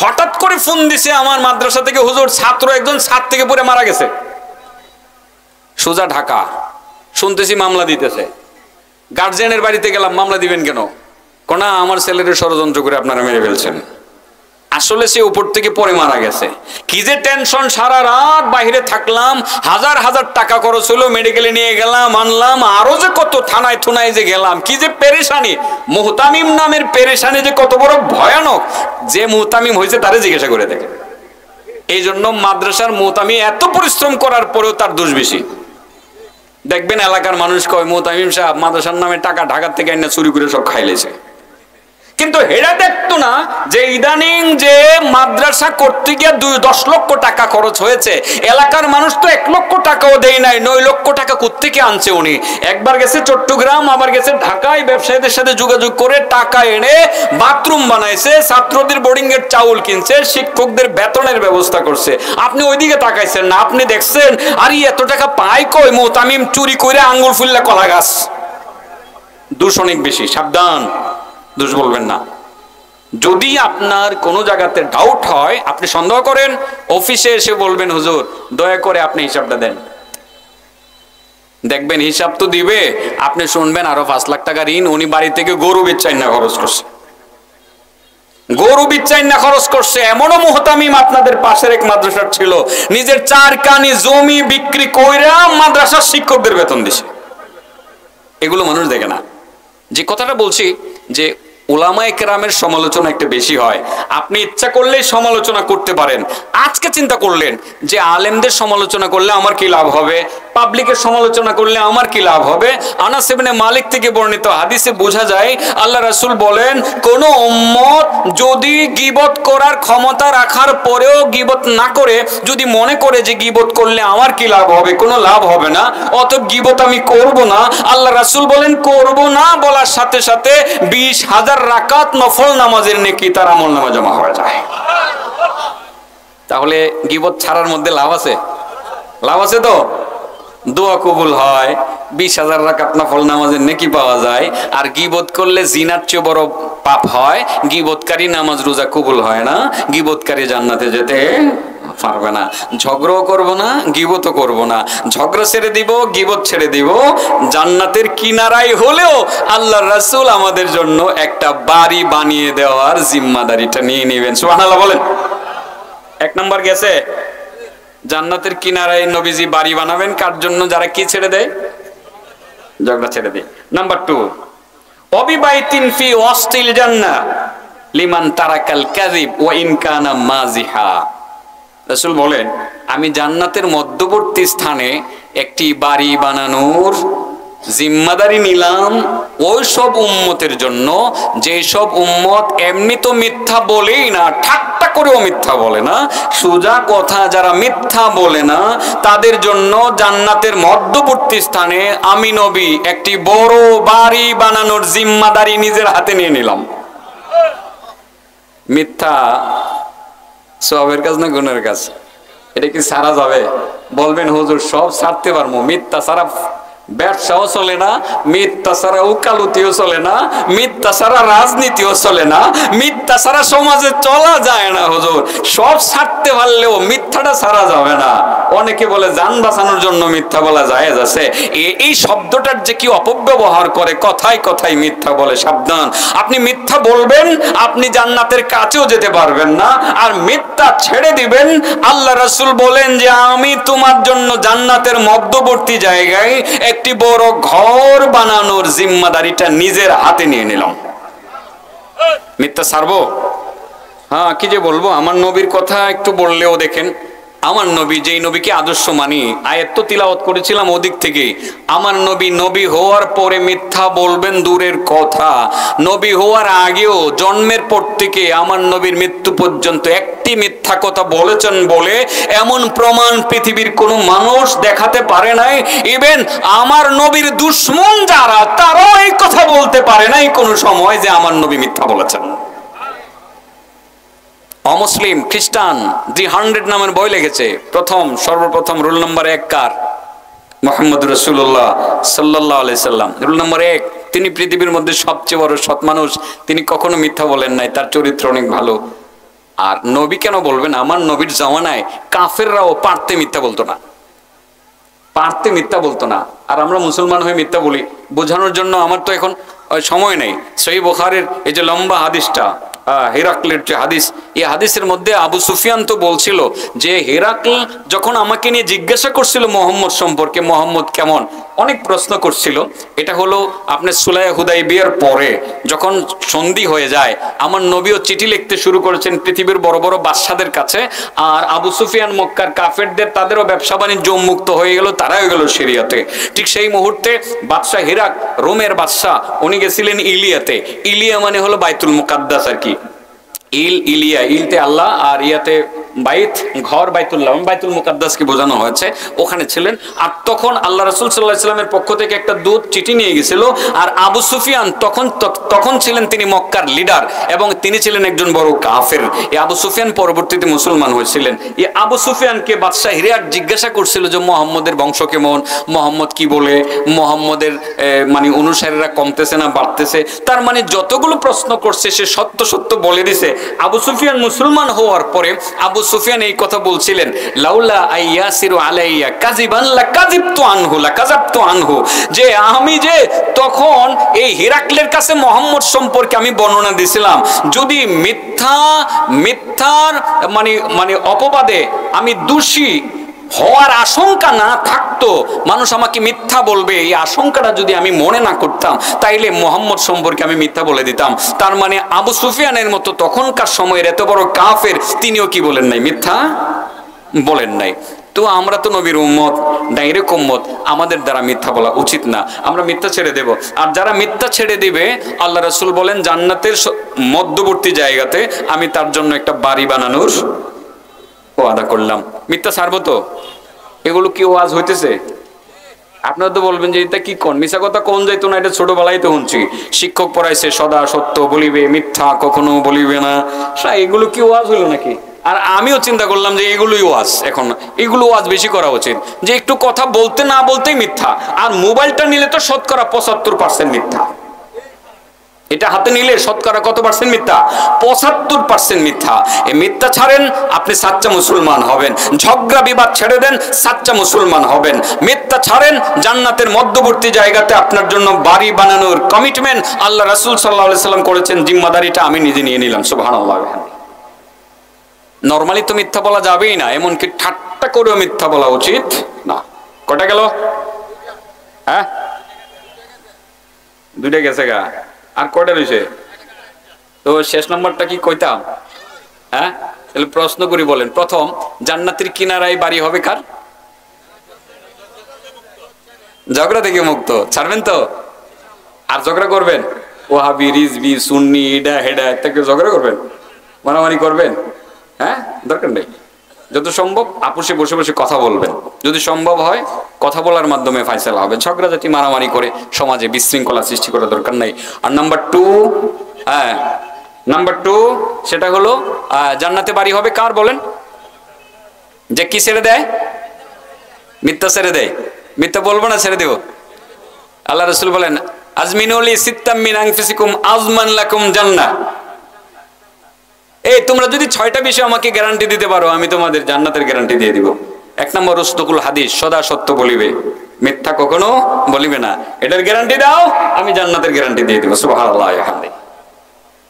হঠাৎ করে ফোন দিছে আমার মাদ্রাসা থেকে, হুজুর ছাত্র একজন ছাদ থেকে পড়ে মারা গেছে, সোজা ঢাকা। শুনতেছি মামলা দিতেছে। গার্জিয়ানের বাড়িতে গেলাম, মামলা দিবেন কেন? কোনা আমার ছেলের ষড়যন্ত্র করে আপনারা মেরে ফেলছেন। আসলে সে উপর থেকে পড়ে মারা গেছে। কি যে টেনশন, সারা রাত বাইরে থাকলাম, হাজার হাজার টাকা খরচ হলো, মেডিকেলে নিয়ে গেলাম, আনলাম, আরো যে কত থানায় থুনায় যে গেলাম, কি যে পেরেশানি। মুহতামিম নামের পেরেশানি যে কত বড় ভয়ানক, যে মুহতামিম হয়েছে তারে জিজ্ঞাসা করে দেখে। এই জন্য মাদ্রাসার মুহতামিম এত পরিশ্রম করার পরেও তার দোষ বেশি। দেখবেন এলাকার মানুষ কয় মুহতামিম সাহেব মাদ্রাসার নামে টাকা ঢাকার থেকে এনে চুরি করে সব খাইলেছে। কিন্তু হেরা দেখতো না যে ইদানিং যে মাদ্রাসা করতে গিয়ে 10 লক্ষ টাকা খরচ হয়েছে, এলাকার মানুষ তো 1 লক্ষ টাকাও দেয় নাই, 9 লক্ষ টাকা কোত্থেকে আনছে উনি। একবার গেছে চট্টগ্রাম, আবার গেছে ঢাকায়, ব্যবসায়ীদের সাথে যোগাযোগ করে টাকা এনে বাথরুম বানাইছে, ছাত্রদের বোর্ডিং এর চাউল কিনছে, শিক্ষকদের বেতনের ব্যবস্থা করছে। আপনি ওইদিকে তাকাইছেন না, আপনি দেখছেন আর এত টাকা পায় কই? মুহতামিম চুরি করে আঙ্গুল ফুললে কলা গাছ। দোষ অনেক বেশি, সাবধান। দোষ বলবেন না। যদি আপনার কোনো জায়গাতে ডাউট হয়, আপনি সন্দেহ করেন, অফিসে এসে বলবেন হুজুর দয়া করে আপনি হিসাবটা দেন। দেখবেন হিসাব তো দিবে, আপনি শুনবেন আরো 5 লাখ টাকা ঋণ, উনি বাড়ি থেকে গরু বেচাইনা খরচ করছে, গরু বিচ্ছাইনা খরচ করছে। এমনও মুহতামিম আপনাদের পাশের এক মাদ্রাসার ছিল, নিজের 4 কানি জমি বিক্রি কইরা মাদ্রাসার শিক্ষকদের বেতন দিছে। এগুলো মানুষ দেখে না। যে কথাটা বলছি যে উলামায়ে কেরামের সমালোচনা একটু বেশি হয়। আপনি ইচ্ছা করলেই সমালোচনা করতে পারেন। আজকে চিন্তা করলেন যে আলেমদের সমালোচনা করলে আমার কি লাভ হবে, পাবলিকের সমালোচনা করলে আমার কি লাভ হবে। আনাস ইবনে মালিক থেকে বর্ণিত হাদিসে বোঝা যায় আল্লাহ রাসূল বলেন, কোন উম্মত যদি গীবত করার ক্ষমতা রাখার পরেও গীবত না করে, যদি মনে করে যে গীবত করলে আমার কি লাভ হবে, কোনো লাভ হবে না, অতএব গীবত আমি করব না, আল্লাহ রাসূল বলেন করব না বলার সাথে সাথে 20,000 রাকাত নফল নামাজের নেকি তার আমলনামা জমা হয়ে যায়। তাহলে গীবত ছাড়ার মধ্যে লাভ আছে? লাভ আছে তো? দোয়া কবুল হয়, 20,000 রাকাত নফল নামাজের নেকি পাওয়া যায়। আর গীবত করলে জিনার চেয়ে বড় পাপ হয়, গীবতকারী নামাজ রোজা কবুল হয় না, গীবতকারী জান্নাতে যেতে পারবে না। ঝগড়াও করব না, গীবতও করব না, ঝগড়া ছেড়ে দিব, গীবত ছেড়ে দিব। জান্নাতের কিনারায় হলেও আল্লাহর রাসূল আমাদের জন্য একটা বাড়ি বানিয়ে দেওয়ার জিম্মাদারিটা নিয়ে নেবেন। সুবহানাল্লাহ বলেন। 1 নম্বর গেছে, জান্নাতের কিনারায় নবীজি বাড়ি বানাবেন কার জন্য? যারা কি ছেড়ে দেয়? ঝগড়া ছেড়ে দেয়। নাম্বার 2, অবিবাইতিন ফি ওয়াসতিল জান্নাহ লিমান তারাকাল কাযিব ওয়া ইন কানা মাজিহা। রাসূল বলেন, আমি জান্নাতের মধ্যবর্তী স্থানে একটি বাড়ি বানানোর জিম্মাদারি নিলাম ওই সব উম্মতের জন্য যে সব উম্মত এমনি তো মিথ্যা বলেই না, ঠাট্টা করেও মিথ্যা বলে না, সোজা কথা যারা মিথ্যা বলে না, তাদের জন্য জান্নাতের মধ্যবর্তী স্থানে আমি নবী একটি বড় বাড়ি বানানোর জিম্মাদারি নিজের হাতে নিয়ে নিলাম। মিথ্যা সওয়াবের কাজ না গুনাহের কাজ? এটা কি সারা যাবে? বলবেন হুজুর সব ছাড়তে পারবো, মিথ্যা ছাড়া ব্যবসাও চলে না, মিথ্যা ছাড়া উকালতিও চলে না, মিথ্যা ছাড়া রাজনীতিও চলে না, মিথ্যা ছাড়া সমাজে চলা যায় না। হুজুর সব ছাড়তে পারলেও মিথ্যাটা ছাড়া যাবে না। অনেকে বলে জান বাঁচানোর জন্য মিথ্যা বলা জায়েজ আছে। এই শব্দটার যে কি অপব্যবহার করে, কথায় কথায় মিথ্যা বলে। সাবধান, আপনি মিথ্যা বলবেন, আপনি জান্নাতের কাছেও যেতে পারবেন না। আর মিথ্যা ছেড়ে দিবেন, আল্লাহ রাসূল বলেন যে আমি তোমার জন্য জান্নাতের মধ্যবর্তী জায়গায় একটি বড় ঘর বানানোর জিম্মাদারিটা নিজের হাতে নিয়ে নিলাম। মিথ্যা ছাড়বো? হ্যাঁ, কি যে বলবো, আমার নবীর কথা একটু বললেও দেখেন, আমার নবী যেই নবীকে আদর্শ মানি, আয়াত তো তিলাওয়াত করেছিলাম ওদিক থেকে। আমার নবী নবী হওয়ার পরে মিথ্যা বলবেন দূরের কথা, নবী হওয়ার আগেও জন্মের পর থেকে আমার নবীর মৃত্যু পর্যন্ত একটি মিথ্যা কথা বলেছেন বলে এমন প্রমাণ পৃথিবীর কোনো মানুষ দেখাতে পারে নাই। ইভেন আমার নবীর দুশমন যারা, তারাও এই কথা বলতে পারে নাই কোনো সময় যে আমার নবী মিথ্যা বলেছেন। অমুসলিম খ্রিস্টান দি 100 নামের বই লিখেছে। সর্বপ্রথম রুল নম্বর 1 কার? মুহাম্মদ রাসূলুল্লাহ সাল্লাল্লাহু আলাইহি সাল্লাম। রুল নম্বর 1, তিনি পৃথিবীর মধ্যে সবচেয়ে বড় সৎ মানুষ, তিনি কখনো মিথ্যা বলেন নাই, তার চরিত্র অনেক ভালো। আর নবী কেন বলবেন? আমার নবীর জামানায় কাফেররাও পারতে মিথ্যা বলতো না, পারতে মিথ্যা বলতো না। আর আমরা মুসলমান হয়ে মিথ্যা বলি। বোঝানোর জন্য আমার তো এখন সময় নেই। সহিহ বুখারীর এই যে লম্বা হাদিসটা, হেরাকলের যে হাদিস, এই হাদিসের মধ্যে আবু সুফিয়ান তো বলছিল যে হেরাকল যখন আমাকে নিয়ে জিজ্ঞাসা করছিল মোহাম্মদ সম্পর্কে, মোহাম্মদ কেমন, অনেক প্রশ্ন করছিল। এটা হলো আপনার সুলাইয়া হুদাইবিয়ার পরে, যখন সন্ধি হয়ে যায়, আমার নবীও চিঠি লিখতে শুরু করেছেন পৃথিবীর বড় বড় বাদশাদের কাছে। আর আবু সুফিয়ান মক্কার কাফেরদের, তাদেরও ব্যবসা বাণিজ্য উন্মুক্ত হয়ে গেল, তারা হয়ে গেল শরিয়াতে। ঠিক সেই মুহূর্তে বাদশাহ হিরাক, রোমের বাদশাহ, উনি গেছিলেন ইলিয়াতে। ইলিয়া মানে হলো বাইতুল মুকাদ্দাস আর কি। ইলিয়া, ইলতে আল্লাহ আর ইয়াতে বাইত, ঘর বাইতুল্লাহ, বাইতুল মুকাদ্দাসকে বোঝানো হয়েছে, ওখানে ছিলেন। আর তখন আল্লাহ রাসূল সাল্লাল্লাহু আলাইহি ওয়াসাল্লামের পক্ষ থেকে একটা দূত চিঠি নিয়ে গেছিল। আর আবু সুফিয়ান তখন ছিলেন তিনি মক্কার লিডার এবং তিনি ছিলেন একজন বড় কাফের। এই আবু সুফিয়ান পরবর্তীতে মুসলমান হয়েছিলেন। এই আবু সুফিয়ানকে বাদশাহ হিরাক জিজ্ঞাসা করছিল যে মুহাম্মদের বংশ কেমন, মুহাম্মদ কি বলে, মুহাম্মদের মানে অনুসারীরা কমতেছে না বাড়তেছে। তার মানে যতগুলো প্রশ্ন করছে সে সত্য সত্য বলে দিছে। আবু সুফিয়ান মুসলমান হওয়ার পরে আবু সুফিয়ান এই কথা বলছিলেন, লাউলা আইয়াসিরু আলাইয়া কাযিবান লাকাযিবতু আনহু লাকাযাবতু আনহু, যে আমি যে তখন এই হিরাকলের কাছে মুহাম্মদ সম্পর্কে আমি বর্ণনা দিছিলাম, যদি মিথ্যার মানে অপবাদে আমি দোষী হওয়ার আশঙ্কা না থাকতো, মানুষ আমাকে মিথ্যা বলবে এই আশঙ্কাটা যদি আমি মনে না করতাম, তাইলে মুহাম্মদ সম্পর্কে আমি মিথ্যা বলে দিতাম। তার মানে আবু সুফিয়ানের মতো তখনকার সময়ের এত বড় কাফের, তিনিও কি বলেন নাই, মিথ্যা বলেন নাই। তো আমরা তো নবীর উম্মত, ডাইরেক্ট উম্মত, আমাদের দ্বারা মিথ্যা বলা উচিত না, আমরা মিথ্যা ছেড়ে দেব। আর যারা মিথ্যা ছেড়ে দিবে, আল্লাহ রাসূল বলেন জান্নাতের মধ্যবর্তী জায়গাতে আমি তার জন্য একটা বাড়ি বানানোর ওয়াদা করলাম। মিথ্যা ছাড়বো তো? এগুলো কি ওয়াজ হইতেছে? আপনারা তো বলবেন যে এটা কি কোন মিথ্যা কথা কোন যাইতো না, এটা ছোটবেলায় তো শুনছি, শিক্ষক পড়াইছে সদা সত্য বলিবে, মিথ্যা কখনো বলিবে না। এগুলো কি ওয়াজ হইলো নাকি? আর আমিও চিন্তা করলাম যে এগুলোই ওয়াজ, এখন এগুলো ওয়াজ বেশি করা উচিত, যে একটু কথা বলতে না বলতেই মিথ্যা। আর মোবাইলটা নিলে তো শতকরা 75% মিথ্যা। এটা হাতে নিলে শতকরা কত পার্সেন্ট মিথ্যা? 75% মিথ্যা। এই মিথ্যা ছাড়েন, আপনি সাচ্চা মুসলমান হবেন। ঝগড়া বিবাদ ছেড়ে দেন, সাচ্চা মুসলমান হবেন। মিথ্যা ছাড়েন, জান্নাতের মধ্যবর্তী জায়গাতে আপনার জন্য বাড়ি বানানোর কমিটমেন্ট আল্লাহ রাসূল সাল্লাল্লাহু আলাইহি সাল্লাম করেছেন। জিম্মাদারিটা আমি নিজে নিয়ে নিলাম। সুবহানাল্লাহ। নরমালি তো মিথ্যা বলা যাবেই না, এমনকি ঠাট্টা করেও মিথ্যা বলা উচিত না। কটা গেল? হ্যাঁ, দুইটা গেছে গা, আর কয়টা রয়েছে? তো শেষ নম্বরটা কি কইতাম? হ্যাঁ, তাহলে প্রশ্ন করি, বলেন প্রথম জান্নাতের কিনারায় বাড়ি হবে কার? ঝগড়া থেকে মুক্ত, ছাড়বেন তো? আর ঝগড়া করবেন? ওয়াহাবি, রিজভি, সুন্নি, ইডা হেডা থেকে ঝগড়া করবেন, মারামারি করবেন? হ্যাঁ, দরকার নেই। যত সম্ভব আপোষে বসে বসে কথা বলবেন। যদি সম্ভব হয় কথা বলার মাধ্যমে ফায়সালা হবে। ঝগড়াঝাটি মারামারি করে সমাজে বিশৃঙ্খলা সৃষ্টি করার দরকার নাই। আর নাম্বার 2, হ্যাঁ নাম্বার 2 সেটা হলো জান্নাতে বাড়ি হবে কার বলেন? যে কি ছেড়ে দেয়? মিথ্যা ছেড়ে দেয়। মিথ্যা বলবো না, ছেড়ে দেব। আল্লাহ রাসূল বলেন, আজমিনুলি সিত্তাম মিন আনফুসিকুম আজমান লাকুম জান্নাহ। এই তোমরা যদি 6টা বিষয় আমাকে গ্যারান্টি দিতে পারো, আমি তোমাদের জান্নাতের গ্যারান্টি দিয়ে দিব। 1 নম্বর রসুল হাদিস, সদা সত্য বলিবে, মিথ্যা কখনো বলিবে না। এটার গ্যারান্টি দাও, আমি জান্নাতের গ্যারান্টি দিয়ে দিব। সুবহানাল্লাহ।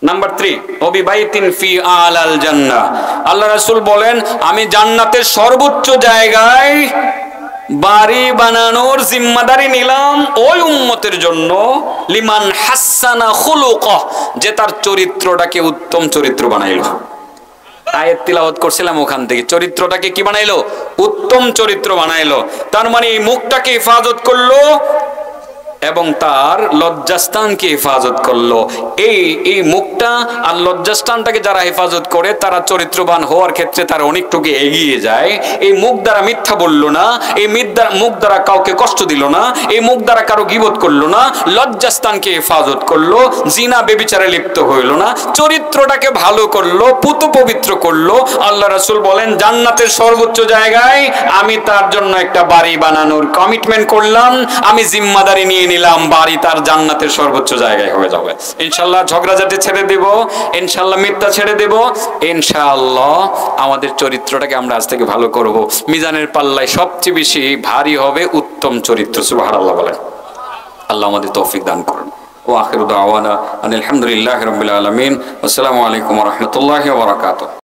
নাম্বার 3, ওবি বাইতিন ফি আলাল জান্নাহ। আল্লাহ রাসূল বলেন, আমি জান্নাতের সর্বোচ্চ জায়গায় বাড়ি বানানোর জিম্মাদারি নিলাম ওই উম্মতের জন্য, লিমান হাসানা খুলুকাহ, যে তার চরিত্রটাকে উত্তম চরিত্র বানাইলো। আয়াত তিলাওয়াত করছিলাম, ওখান থেকে চরিত্রটাকে কি বানাইলো? উত্তম চরিত্র বানাইলো। তার মানে এই মুখটাকে হেফাজত করলো এবং তার লজ্জাস্থানকে হেফাজত করলো। এই মুখটা আর লজ্জাস্থানটাকে যারা হেফাজত করে, তারা চরিত্রবান হওয়ার ক্ষেত্রে তারা অনেকটুকু এগিয়ে যায়। এই মুখ দ্বারা মিথ্যা বললো না, এই মুখ দ্বারা কাউকে কষ্ট দিল না, এই মুখ দ্বারা কারো গীবত করলো না, লজ্জাস্থানকে হেফাজত করলো, জিনা বেবিচারে লিপ্ত হইল না, চরিত্রটাকে ভালো করলো, পুত পবিত্র করলো। আল্লাহ রাসূল বলেন, জান্নাতের সর্বোচ্চ জায়গায় আমি তার জন্য একটা বাড়ি বানানোর কমিটমেন্ট করলাম, আমি জিম্মাদারি নিয়ে নিলাম, বাড়ি তার জান্নাতের সর্বোচ্চ জায়গায় হয়ে যাবে। ইনশাআল্লাহ ঝগড়াঝাটি ছেড়ে দেব, ইনশাআল্লাহ মিথ্যা ছেড়ে দেব, ইনশাআল্লাহ আমাদের চরিত্রটাকে আমরা আজ থেকে ভালো করব। মিজানের পাল্লায় সবচেয়ে বেশি ভারী হবে উত্তম চরিত্র। সুবহানাল্লাহ বলেন। আল্লাহ আমাদের তৌফিক দান করুন। ওয়া আখিরু দাওয়ানা আলহামদুলিল্লাহি রাব্বিল আলামিন। আসসালামু আলাইকুম ওয়া রাহমাতুল্লাহি ওয়া বারাকাতুহু।